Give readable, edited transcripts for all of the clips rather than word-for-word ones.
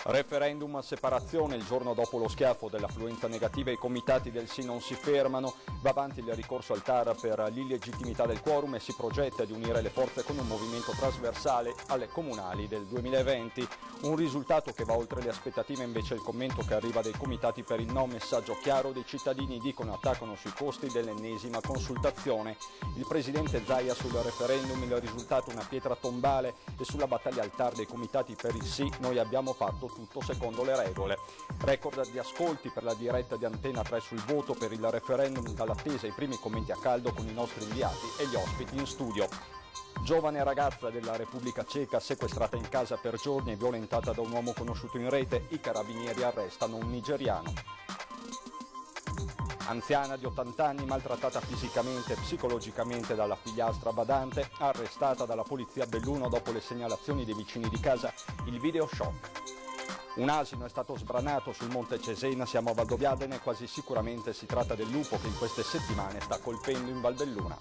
Referendum a separazione, il giorno dopo lo schiaffo dell'affluenza negativa i comitati del sì non si fermano, va avanti il ricorso al TAR per l'illegittimità del quorum e si progetta di unire le forze con un movimento trasversale alle comunali del 2020. Un risultato che va oltre le aspettative invece il commento che arriva dai comitati per il no, messaggio chiaro dei cittadini dicono attaccano sui costi dell'ennesima consultazione. Il presidente Zaia sul referendum, il risultato una pietra tombale e sulla battaglia al TAR dei comitati per il sì noi abbiamo fatto tutto secondo le regole. Record di ascolti per la diretta di Antena 3 sul voto per il referendum, dall'attesa ai primi commenti a caldo con i nostri inviati e gli ospiti in studio. Giovane ragazza della Repubblica Ceca sequestrata in casa per giorni e violentata da un uomo conosciuto in rete, i carabinieri arrestano un nigeriano. Anziana di 80 anni maltrattata fisicamente e psicologicamente dalla figliastra badante, arrestata dalla polizia a Belluno dopo le segnalazioni dei vicini di casa, il video shock. Un asino è stato sbranato sul Monte Cesena, siamo a Valdobbiadene, quasi sicuramente si tratta del lupo che in queste settimane sta colpendo in Val Belluna.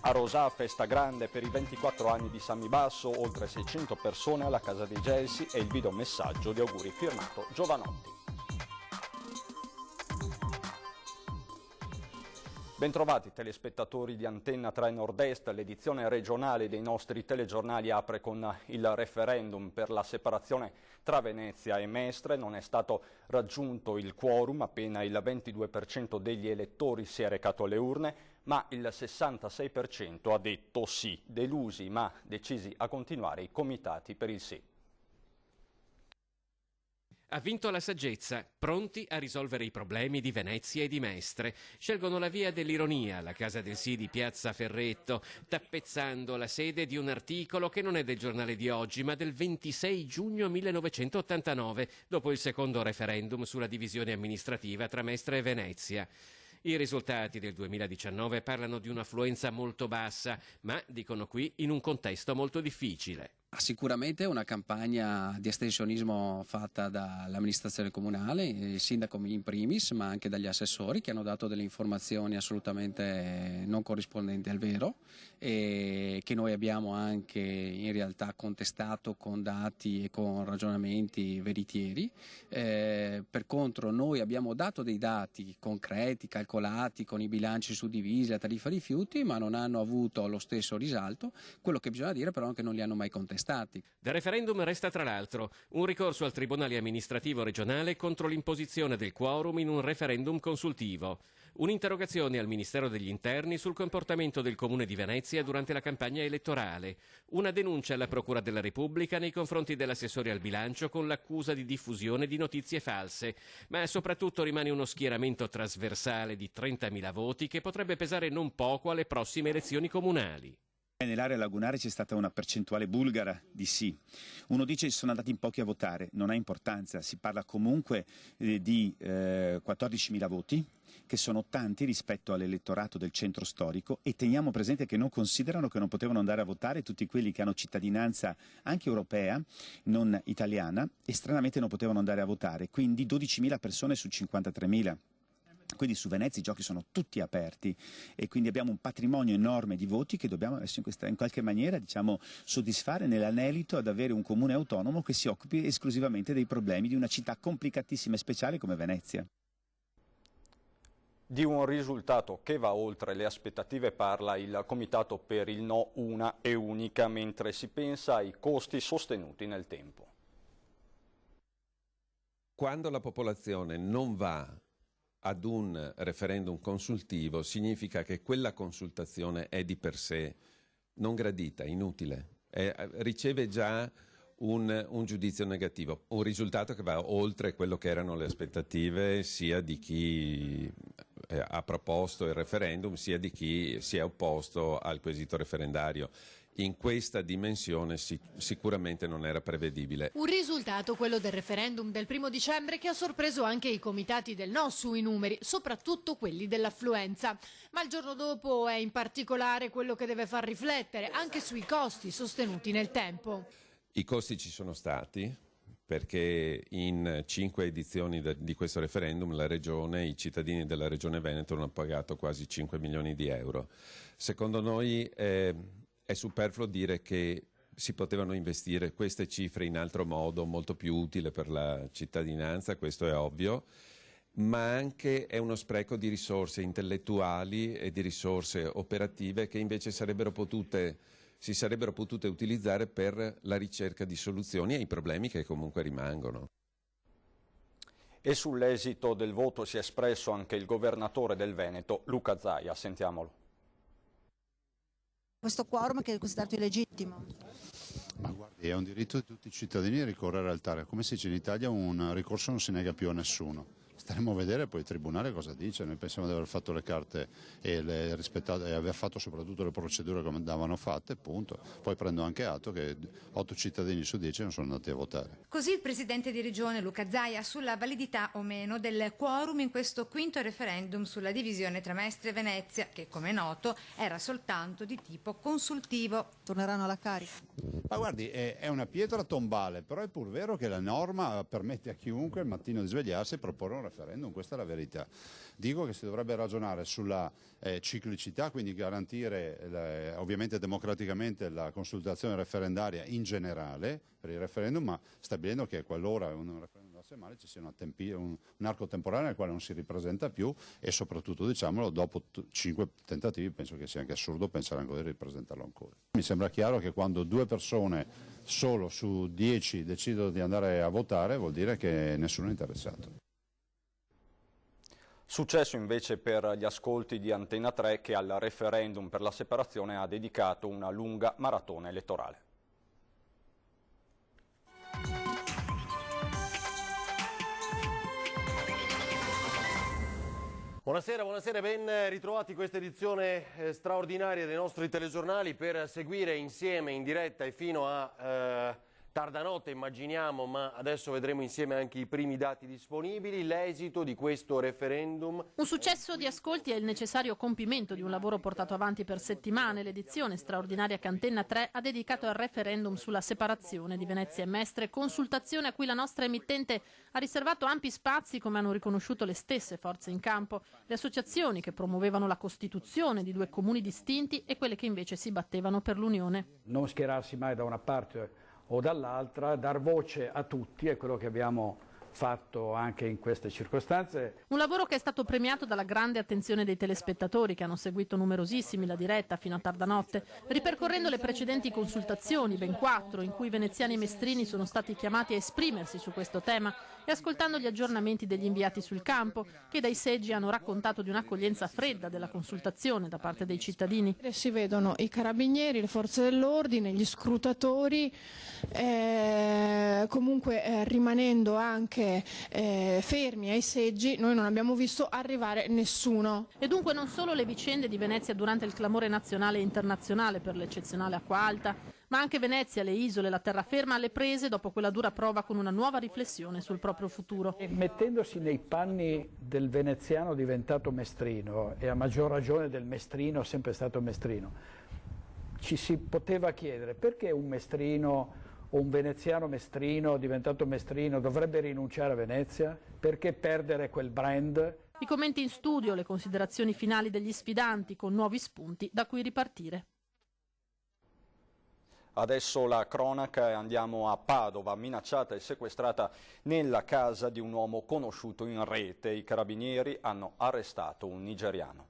A Rosà, festa grande per i 24 anni di Sammy Basso, oltre 600 persone alla casa dei Gelsi e il videomessaggio di auguri firmato Giovanotti. Bentrovati telespettatori di Antenna 3 Nord-Est, l'edizione regionale dei nostri telegiornali apre con il referendum per la separazione tra Venezia e Mestre. Non è stato raggiunto il quorum, appena il 22% degli elettori si è recato alle urne, ma il 66% ha detto sì, delusi ma decisi a continuare i comitati per il sì. Ha vinto la saggezza, pronti a risolvere i problemi di Venezia e di Mestre. Scelgono la via dell'ironia, la casa del sì di Piazza Ferretto, tappezzando la sede di un articolo che non è del giornale di oggi, ma del 26 giugno 1989, dopo il secondo referendum sulla divisione amministrativa tra Mestre e Venezia. I risultati del 2019 parlano di un'affluenza molto bassa, ma, dicono qui, in un contesto molto difficile. Sicuramente una campagna di astensionismo fatta dall'amministrazione comunale, il sindaco in primis, ma anche dagli assessori che hanno dato delle informazioni assolutamente non corrispondenti al vero e che noi abbiamo anche in realtà contestato con dati e con ragionamenti veritieri. Per contro noi abbiamo dato dei dati concreti, calcolati con i bilanci suddivisi a tariffa rifiuti, ma non hanno avuto lo stesso risalto. Quello che bisogna dire però è che non li hanno mai contestati. Del referendum resta tra l'altro un ricorso al Tribunale amministrativo regionale contro l'imposizione del quorum in un referendum consultivo, un'interrogazione al Ministero degli Interni sul comportamento del Comune di Venezia durante la campagna elettorale, una denuncia alla Procura della Repubblica nei confronti dell'assessore al bilancio con l'accusa di diffusione di notizie false, ma soprattutto rimane uno schieramento trasversale di 30.000 voti che potrebbe pesare non poco alle prossime elezioni comunali. Nell'area lagunare c'è stata una percentuale bulgara di sì. Uno dice che sono andati in pochi a votare, non ha importanza, si parla comunque di 14.000 voti, che sono tanti rispetto all'elettorato del centro storico, e teniamo presente che non considerano che non potevano andare a votare tutti quelli che hanno cittadinanza anche europea, non italiana, e stranamente non potevano andare a votare, quindi 12.000 persone su 53.000. Quindi su Venezia i giochi sono tutti aperti e quindi abbiamo un patrimonio enorme di voti che dobbiamo adesso in qualche maniera soddisfare nell'anelito ad avere un comune autonomo che si occupi esclusivamente dei problemi di una città complicatissima e speciale come Venezia. Di un risultato che va oltre le aspettative parla il Comitato per il no una e unica, mentre si pensa ai costi sostenuti nel tempo. Quando la popolazione non va ad un referendum consultivo significa che quella consultazione è di per sé non gradita, inutile, riceve già un giudizio negativo, un risultato che va oltre quello che erano le aspettative sia di chi ha proposto il referendum sia di chi si è opposto al quesito referendario. In questa dimensione sicuramente non era prevedibile. Un risultato, quello del referendum del 1° dicembre, che ha sorpreso anche i comitati del no sui numeri, soprattutto quelli dell'affluenza. Ma il giorno dopo è in particolare quello che deve far riflettere anche sui costi sostenuti nel tempo. I costi ci sono stati, perché in 5 edizioni di questo referendum la Regione, i cittadini della Regione Veneto hanno pagato quasi 5 milioni di euro. Secondo noi è superfluo dire che si potevano investire queste cifre in altro modo, molto più utile per la cittadinanza, questo è ovvio, ma anche è uno spreco di risorse intellettuali e di risorse operative che invece si sarebbero potute utilizzare per la ricerca di soluzioni ai problemi che comunque rimangono. E sull'esito del voto si è espresso anche il governatore del Veneto, Luca Zaia. Sentiamolo. Questo quorum che è considerato illegittimo? Ma guardi, è un diritto di tutti i cittadini ricorrere al TAR. Come si dice in Italia, un ricorso non si nega più a nessuno. Staremo a vedere poi il Tribunale cosa dice. Noi pensiamo di aver fatto le carte e aver fatto soprattutto le procedure come andavano fatte, punto. Poi prendo anche atto che 8 cittadini su 10 non sono andati a votare. Così il presidente di regione Luca Zaia sulla validità o meno del quorum in questo quinto referendum sulla divisione tra Mestre e Venezia, che come è noto era soltanto di tipo consultivo. Torneranno alla carica? Ma guardi, è una pietra tombale, però è pur vero che la norma permette a chiunque il mattino di svegliarsi e proporre un referendum, questa è la verità. Dico che si dovrebbe ragionare sulla ciclicità, quindi garantire ovviamente democraticamente la consultazione referendaria in generale per il referendum, ma stabilendo che qualora un referendum andasse male ci sia un arco temporale nel quale non si ripresenta più e soprattutto, diciamolo, dopo 5 tentativi penso che sia anche assurdo pensare ancora di ripresentarlo ancora. Mi sembra chiaro che quando 2 persone solo su 10 decidono di andare a votare vuol dire che nessuno è interessato. Successo invece per gli ascolti di Antena 3 che al referendum per la separazione ha dedicato una lunga maratona elettorale. Buonasera, ben ritrovati questa edizione straordinaria dei nostri telegiornali per seguire insieme in diretta e fino a tarda notte immaginiamo, ma adesso vedremo insieme anche i primi dati disponibili, l'esito di questo referendum. Un successo di ascolti è il necessario compimento di un lavoro portato avanti per settimane. L'edizione straordinaria che Antenna 3 ha dedicato al referendum sulla separazione di Venezia e Mestre, consultazione a cui la nostra emittente ha riservato ampi spazi, come hanno riconosciuto le stesse forze in campo, le associazioni che promuovevano la costituzione di 2 comuni distinti e quelle che invece si battevano per l'unione. Non schierarsi mai da una parte o dall'altra, dar voce a tutti è quello che abbiamo fatto anche in queste circostanze. Un lavoro che è stato premiato dalla grande attenzione dei telespettatori che hanno seguito numerosissimi la diretta fino a tarda notte, ripercorrendo le precedenti consultazioni, ben 4, in cui veneziani e mestrini sono stati chiamati a esprimersi su questo tema e ascoltando gli aggiornamenti degli inviati sul campo, che dai seggi hanno raccontato di un'accoglienza fredda della consultazione da parte dei cittadini. Si vedono i carabinieri, le forze dell'ordine, gli scrutatori, comunque rimanendo anche fermi ai seggi. Noi non abbiamo visto arrivare nessuno. E dunque non solo le vicende di Venezia durante il clamore nazionale e internazionale per l'eccezionale acqua alta, ma anche Venezia, le isole, la terraferma alle prese dopo quella dura prova con una nuova riflessione sul proprio futuro. E mettendosi nei panni del veneziano diventato mestrino, e a maggior ragione del mestrino sempre stato mestrino, ci si poteva chiedere perché un mestrino o un veneziano mestrino diventato mestrino dovrebbe rinunciare a Venezia? Perché perdere quel brand? I commenti in studio, le considerazioni finali degli sfidanti con nuovi spunti da cui ripartire. Adesso la cronaca e andiamo a Padova, minacciata e sequestrata nella casa di un uomo conosciuto in rete. I carabinieri hanno arrestato un nigeriano.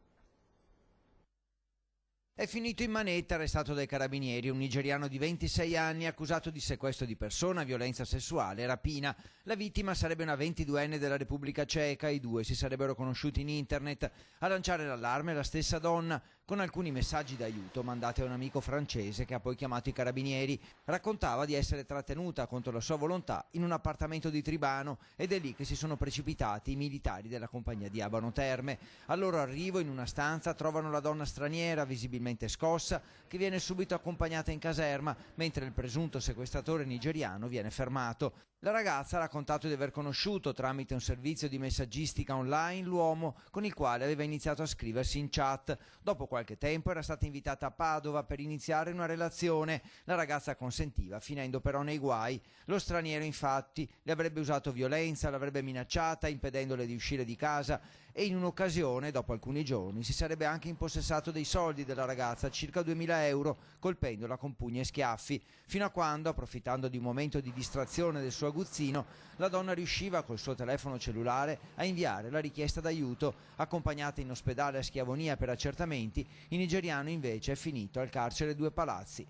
È finito in manetta, arrestato dai carabinieri, un nigeriano di 26 anni accusato di sequestro di persona, violenza sessuale e rapina. La vittima sarebbe una 22enne della Repubblica Ceca, i 2 si sarebbero conosciuti in internet. A lanciare l'allarme la stessa donna, con alcuni messaggi d'aiuto mandati a un amico francese che ha poi chiamato i carabinieri. Raccontava di essere trattenuta contro la sua volontà in un appartamento di Tribano ed è lì che si sono precipitati i militari della compagnia di Abano Terme. Al loro arrivo in una stanza trovano la donna straniera, visibilmente scossa, che viene subito accompagnata in caserma, mentre il presunto sequestratore nigeriano viene fermato. La ragazza ha raccontato di aver conosciuto tramite un servizio di messaggistica online l'uomo con il quale aveva iniziato a scriversi in chat. Dopo qualche tempo era stata invitata a Padova per iniziare una relazione. La ragazza consentiva, finendo però nei guai. Lo straniero infatti le avrebbe usato violenza, l'avrebbe minacciata, impedendole di uscire di casa e in un'occasione, dopo alcuni giorni, si sarebbe anche impossessato dei soldi della ragazza, circa 2.000 euro, colpendola con pugni e schiaffi, fino a quando, approfittando di un momento di distrazione del suo aguzzino, la donna riusciva col suo telefono cellulare a inviare la richiesta d'aiuto. Accompagnata in ospedale a Schiavonia per accertamenti, il nigeriano invece è finito al carcere Due Palazzi.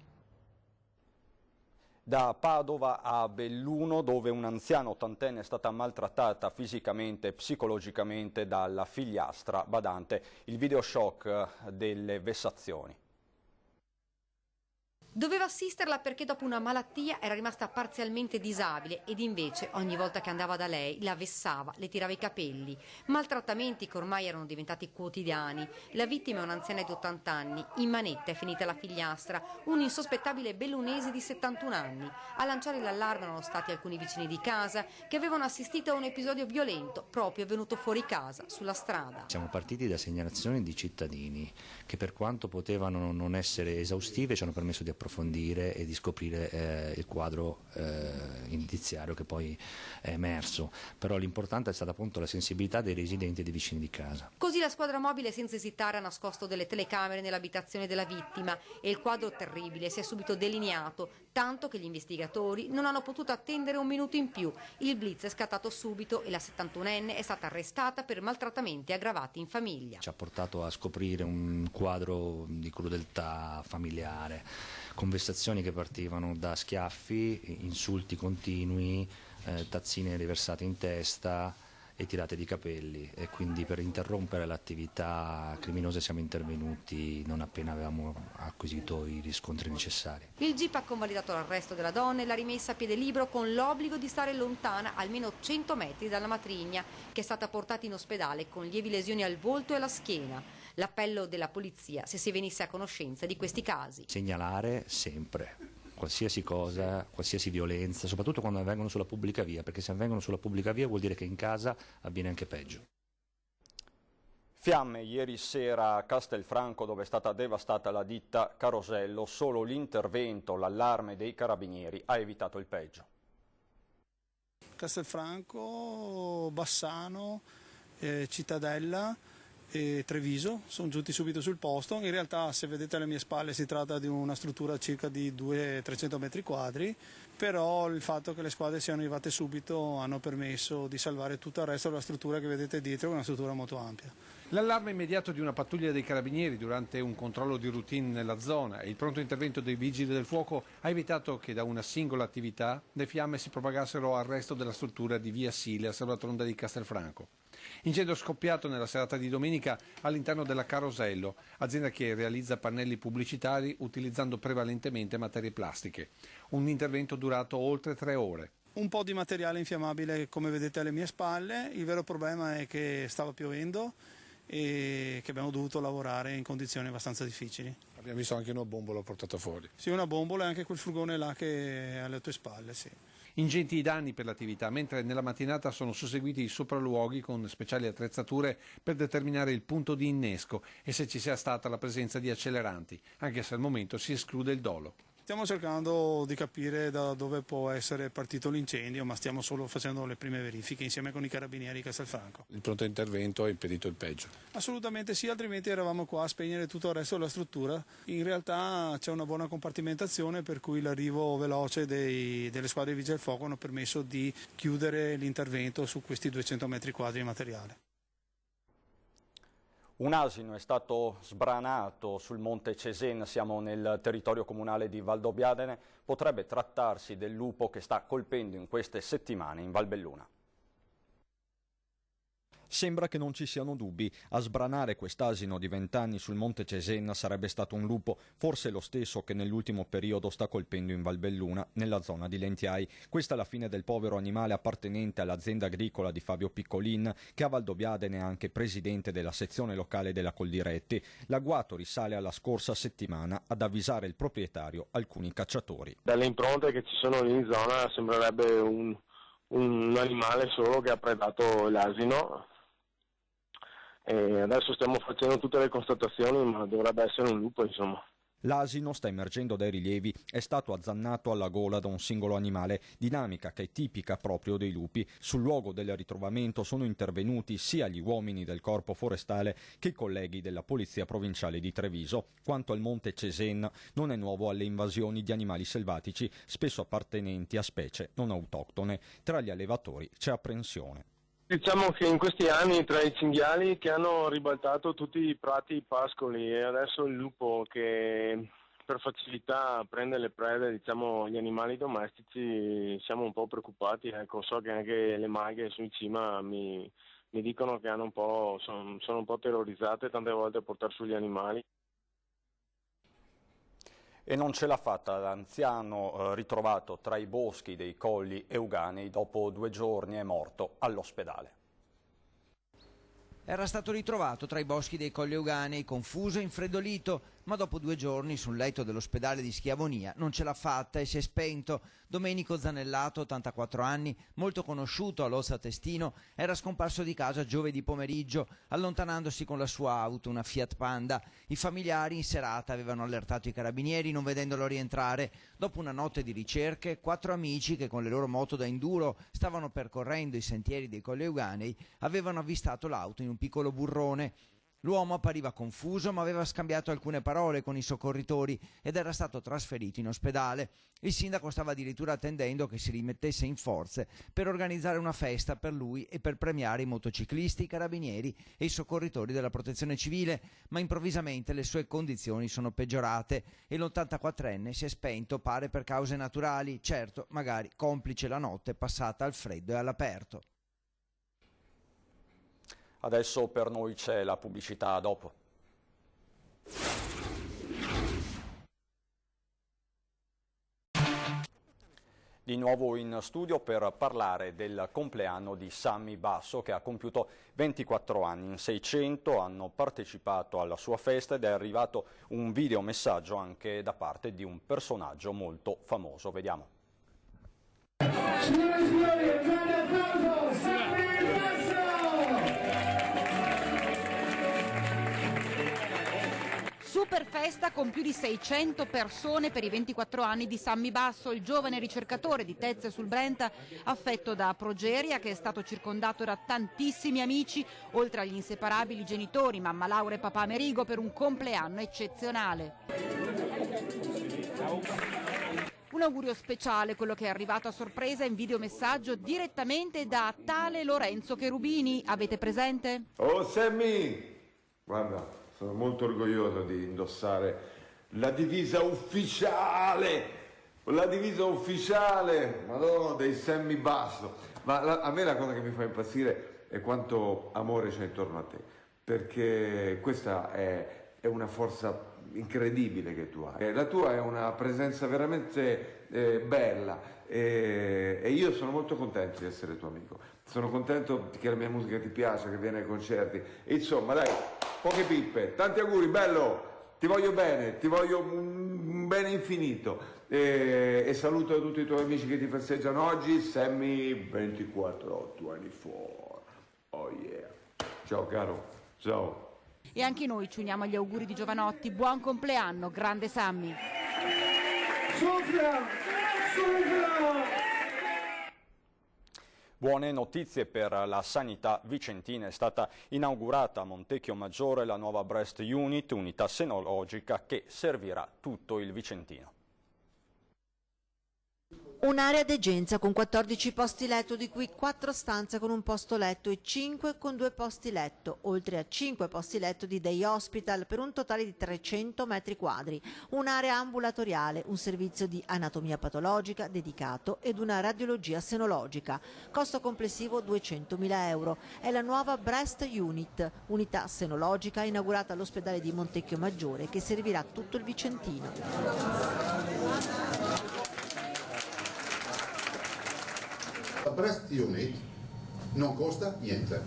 Da Padova a Belluno, dove un'anziana ottantenne è stata maltrattata fisicamente e psicologicamente dalla figliastra badante. Il videoshock delle vessazioni. Doveva assisterla perché dopo una malattia era rimasta parzialmente disabile ed invece ogni volta che andava da lei la vessava, le tirava i capelli. Maltrattamenti che ormai erano diventati quotidiani. La vittima è un'anziana di 80 anni. In manetta è finita la figliastra, un insospettabile bellunese di 71 anni. A lanciare l'allarme erano stati alcuni vicini di casa che avevano assistito a un episodio violento proprio avvenuto fuori casa, sulla strada. Siamo partiti da segnalazioni di cittadini che, per quanto potevano non essere esaustive, ci hanno permesso di approfondire e di scoprire il quadro indiziario che poi è emerso, però l'importante è stata appunto la sensibilità dei residenti e dei vicini di casa. Così la squadra mobile senza esitare ha nascosto delle telecamere nell'abitazione della vittima e il quadro terribile si è subito delineato, tanto che gli investigatori non hanno potuto attendere un minuto in più. Il blitz è scattato subito e la 71enne è stata arrestata per maltrattamenti aggravati in famiglia. Ci ha portato a scoprire un quadro di crudeltà familiare, conversazioni che partivano da schiaffi, insulti continui, tazzine riversate in testa e tirate di capelli, e quindi per interrompere l'attività criminosa siamo intervenuti non appena avevamo acquisito i riscontri necessari. Il GIP ha convalidato l'arresto della donna e l'ha rimessa a piede libero con l'obbligo di stare lontana almeno 100 metri dalla matrigna, che è stata portata in ospedale con lievi lesioni al volto e alla schiena. L'appello della polizia se si venisse a conoscenza di questi casi. Segnalare sempre qualsiasi cosa, qualsiasi violenza, soprattutto quando avvengono sulla pubblica via, perché se avvengono sulla pubblica via vuol dire che in casa avviene anche peggio. Fiamme ieri sera a Castelfranco, dove è stata devastata la ditta Carosello. Solo l'intervento, l'allarme dei carabinieri ha evitato il peggio. Castelfranco, Bassano, Cittadella e Treviso sono giunti subito sul posto. In realtà, se vedete alle mie spalle, si tratta di una struttura circa di 200-300 metri quadri, però il fatto che le squadre siano arrivate subito hanno permesso di salvare tutto il resto della struttura che vedete dietro, che è una struttura molto ampia. L'allarme immediato di una pattuglia dei carabinieri durante un controllo di routine nella zona e il pronto intervento dei vigili del fuoco ha evitato che da una singola attività le fiamme si propagassero al resto della struttura di via Sile a Salvatronda di Castelfranco. Incendio scoppiato nella serata di domenica all'interno della Carosello, azienda che realizza pannelli pubblicitari utilizzando prevalentemente materie plastiche. Un intervento durato oltre 3 ore. Un po' di materiale infiammabile, come vedete alle mie spalle. Il vero problema è che stava piovendo e che abbiamo dovuto lavorare in condizioni abbastanza difficili. Abbiamo visto anche una bombola portata fuori. Sì, una bombola e anche quel furgone là che è alle tue spalle, sì. Ingenti i danni per l'attività, mentre nella mattinata sono susseguiti i sopralluoghi con speciali attrezzature per determinare il punto di innesco e se ci sia stata la presenza di acceleranti, anche se al momento si esclude il dolo. Stiamo cercando di capire da dove può essere partito l'incendio, ma stiamo solo facendo le prime verifiche insieme con i carabinieri di Castelfranco. Il pronto intervento ha impedito il peggio? Assolutamente sì, altrimenti eravamo qua a spegnere tutto il resto della struttura. In realtà c'è una buona compartimentazione, per cui l'arrivo veloce delle squadre di vigili del fuoco hanno permesso di chiudere l'intervento su questi 200 metri quadri di materiale. Un asino è stato sbranato sul Monte Cesen, siamo nel territorio comunale di Valdobbiadene. Potrebbe trattarsi del lupo che sta colpendo in queste settimane in Valbelluna. Sembra che non ci siano dubbi. A sbranare quest'asino di 20 anni sul Monte Cesen sarebbe stato un lupo, forse lo stesso che nell'ultimo periodo sta colpendo in Valbelluna, nella zona di Lentiai. Questa è la fine del povero animale appartenente all'azienda agricola di Fabio Piccolin, che a Valdobbiadene è anche presidente della sezione locale della Coldiretti. L'agguato risale alla scorsa settimana, ad avvisare il proprietario alcuni cacciatori. Dalle impronte che ci sono in zona sembrerebbe un un animale solo che ha predato l'asino, e adesso stiamo facendo tutte le constatazioni, ma dovrebbe essere un lupo, insomma. L'asino, sta emergendo dai rilievi, è stato azzannato alla gola da un singolo animale, dinamica che è tipica proprio dei lupi. Sul luogo del ritrovamento sono intervenuti sia gli uomini del Corpo Forestale che i colleghi della Polizia Provinciale di Treviso. Quanto al Monte Cesen, non è nuovo alle invasioni di animali selvatici, spesso appartenenti a specie non autoctone. Tra gli allevatori c'è apprensione. Diciamo che in questi anni tra i cinghiali che hanno ribaltato tutti i prati pascoli e adesso il lupo che per facilità prende le prede, diciamo gli animali domestici, siamo un po' preoccupati. Ecco, so che anche le maghe sui cima mi dicono che hanno sono un po' terrorizzate tante volte a portare sugli animali. E non ce l'ha fatta l'anziano ritrovato tra i boschi dei Colli Euganei, dopo 2 giorni è morto all'ospedale. Era stato ritrovato tra i boschi dei Colli Euganei, confuso e infreddolito, ma dopo 2 giorni sul letto dell'ospedale di Schiavonia non ce l'ha fatta e si è spento. Domenico Zanellato, 84 anni, molto conosciuto all'Ossa Testino, era scomparso di casa giovedì pomeriggio, allontanandosi con la sua auto, una Fiat Panda. I familiari in serata avevano allertato i carabinieri non vedendolo rientrare. Dopo una notte di ricerche, 4 amici che con le loro moto da enduro stavano percorrendo i sentieri dei Colli Euganei avevano avvistato l'auto in un piccolo burrone. L'uomo appariva confuso, ma aveva scambiato alcune parole con i soccorritori ed era stato trasferito in ospedale. Il sindaco stava addirittura attendendo che si rimettesse in forze per organizzare una festa per lui e per premiare i motociclisti, i carabinieri e i soccorritori della protezione civile, ma improvvisamente le sue condizioni sono peggiorate e l'84enne si è spento, pare per cause naturali, certo, magari complice la notte passata al freddo e all'aperto. Adesso per noi c'è la pubblicità, dopo. Di nuovo in studio per parlare del compleanno di Sammy Basso, che ha compiuto 24 anni. In 600 hanno partecipato alla sua festa ed è arrivato un videomessaggio anche da parte di un personaggio molto famoso. Vediamo. Signore e signori, un grande applauso, Sammy Basso! Super festa con più di 600 persone per i 24 anni di Sammy Basso, il giovane ricercatore di Tezze sul Brenta, affetto da progeria, che è stato circondato da tantissimi amici, oltre agli inseparabili genitori, mamma Laura e papà Amerigo, per un compleanno eccezionale. Un augurio speciale, quello che è arrivato a sorpresa in videomessaggio direttamente da tale Lorenzo Cherubini. Avete presente? Oh Sammy! Guarda, sono molto orgoglioso di indossare la divisa ufficiale, Madonna, dei Sammy Basso. Ma a me la cosa che mi fa impazzire è quanto amore c'è intorno a te, perché questa è una forza incredibile che tu hai. La tua è una presenza veramente bella e io sono molto contento di essere tuo amico. Sono contento che la mia musica ti piace, che vieni ai concerti. Insomma, dai, poche pippe, tanti auguri, bello, ti voglio bene, ti voglio un bene infinito. E saluto tutti i tuoi amici che ti festeggiano oggi. Sammy 2424. Oh yeah. Ciao caro, ciao. E anche noi ci uniamo agli auguri di Giovanotti. Buon compleanno, grande Sammy. Buone notizie per la sanità vicentina. È stata inaugurata a Montecchio Maggiore la nuova Breast Unit, unità senologica che servirà tutto il Vicentino. Un'area degenza con 14 posti letto, di cui 4 stanze con un posto letto e 5 con 2 posti letto, oltre a 5 posti letto di day hospital per un totale di 300 metri quadri, un'area ambulatoriale, un servizio di anatomia patologica dedicato ed una radiologia senologica. Costo complessivo 200.000 euro. È la nuova Breast Unit, unità senologica inaugurata all'ospedale di Montecchio Maggiore che servirà tutto il Vicentino. La Breast Unit non costa niente,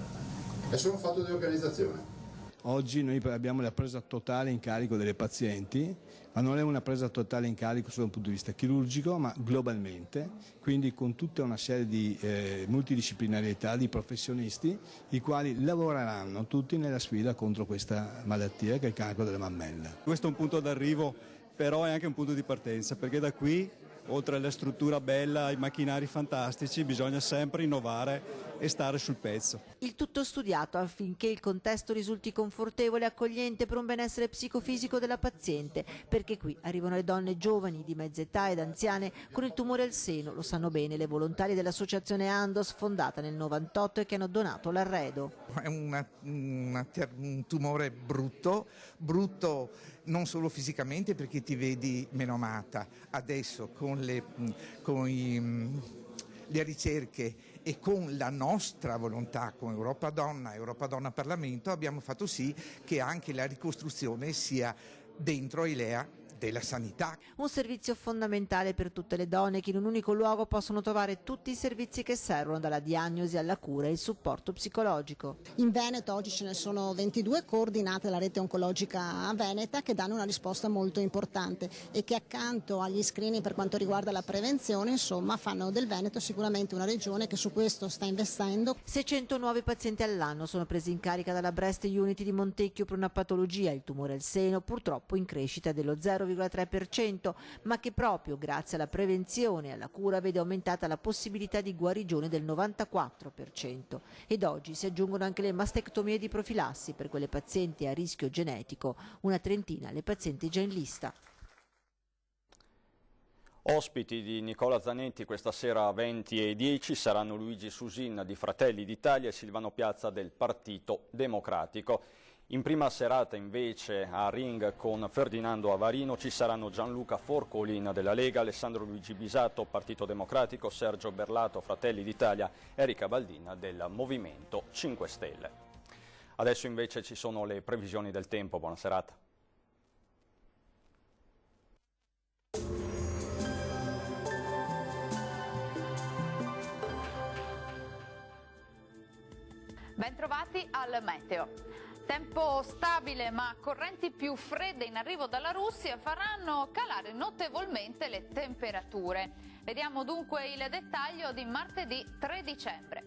è solo un fatto di organizzazione. Oggi noi abbiamo la presa totale in carico delle pazienti, ma non è una presa totale in carico solo dal punto di vista chirurgico, ma globalmente, quindi con tutta una serie di multidisciplinarietà di professionisti, i quali lavoreranno tutti nella sfida contro questa malattia che è il cancro della mammella. Questo è un punto d'arrivo, però è anche un punto di partenza, perché da qui, oltre alla struttura bella, ai macchinari fantastici, bisogna sempre innovare e stare sul pezzo. Il tutto studiato affinché il contesto risulti confortevole e accogliente per un benessere psicofisico della paziente, perché qui arrivano le donne giovani, di mezza età ed anziane con il tumore al seno, lo sanno bene le volontarie dell'associazione Andos, fondata nel 98 e che hanno donato l'arredo. È un tumore brutto non solo fisicamente perché ti vedi meno amata, adesso con le ricerche e con la nostra volontà come Europa Donna Parlamento abbiamo fatto sì che anche la ricostruzione sia dentro i LEA della sanità. Un servizio fondamentale per tutte le donne che in un unico luogo possono trovare tutti i servizi che servono, dalla diagnosi alla cura e il supporto psicologico. In Veneto oggi ce ne sono 22 coordinate dalla rete oncologica veneta che danno una risposta molto importante e che accanto agli screening per quanto riguarda la prevenzione insomma fanno del Veneto sicuramente una regione che su questo sta investendo. 600 nuovi pazienti all'anno sono presi in carica dalla Breast Unity di Montecchio per una patologia, il tumore al seno, purtroppo in crescita dello 0,3%, ma che proprio grazie alla prevenzione e alla cura vede aumentata la possibilità di guarigione del 94%. Ed oggi si aggiungono anche le mastectomie di profilassi per quelle pazienti a rischio genetico, una trentina le pazienti già in lista. Ospiti di Nicola Zanetti questa sera 20:10 saranno Luigi Susin di Fratelli d'Italia e Silvano Piazza del Partito Democratico. In prima serata invece a Ring con Ferdinando Avarino ci saranno Gianluca Forcolin della Lega, Alessandro Luigi Bisato, Partito Democratico, Sergio Berlato, Fratelli d'Italia, Erika Baldina del Movimento 5 Stelle. Adesso invece ci sono le previsioni del tempo, buona serata. Bentrovati al meteo. Tempo stabile ma correnti più fredde in arrivo dalla Russia faranno calare notevolmente le temperature. Vediamo dunque il dettaglio di martedì 3 dicembre.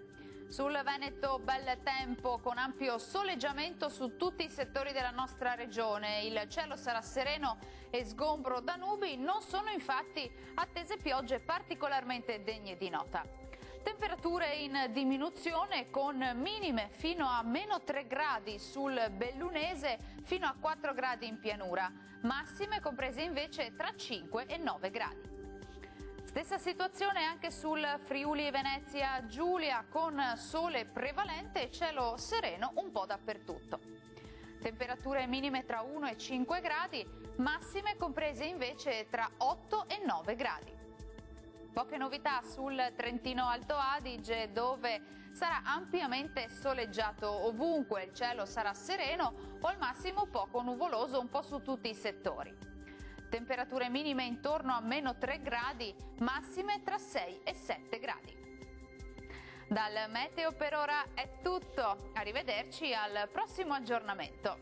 Sul Veneto bel tempo con ampio soleggiamento su tutti i settori della nostra regione. Il cielo sarà sereno e sgombro da nubi, non sono infatti attese piogge particolarmente degne di nota. Temperature in diminuzione con minime fino a -3 gradi sul Bellunese, fino a 4 gradi in pianura, massime comprese invece tra 5 e 9 gradi. Stessa situazione anche sul Friuli Venezia Giulia, con sole prevalente e cielo sereno un po' dappertutto. Temperature minime tra 1 e 5 gradi, massime comprese invece tra 8 e 9 gradi. Poche novità sul Trentino Alto Adige, dove sarà ampiamente soleggiato ovunque, il cielo sarà sereno o al massimo poco nuvoloso un po' su tutti i settori. Temperature minime intorno a -3 gradi, massime tra 6 e 7 gradi. Dal meteo per ora è tutto, arrivederci al prossimo aggiornamento.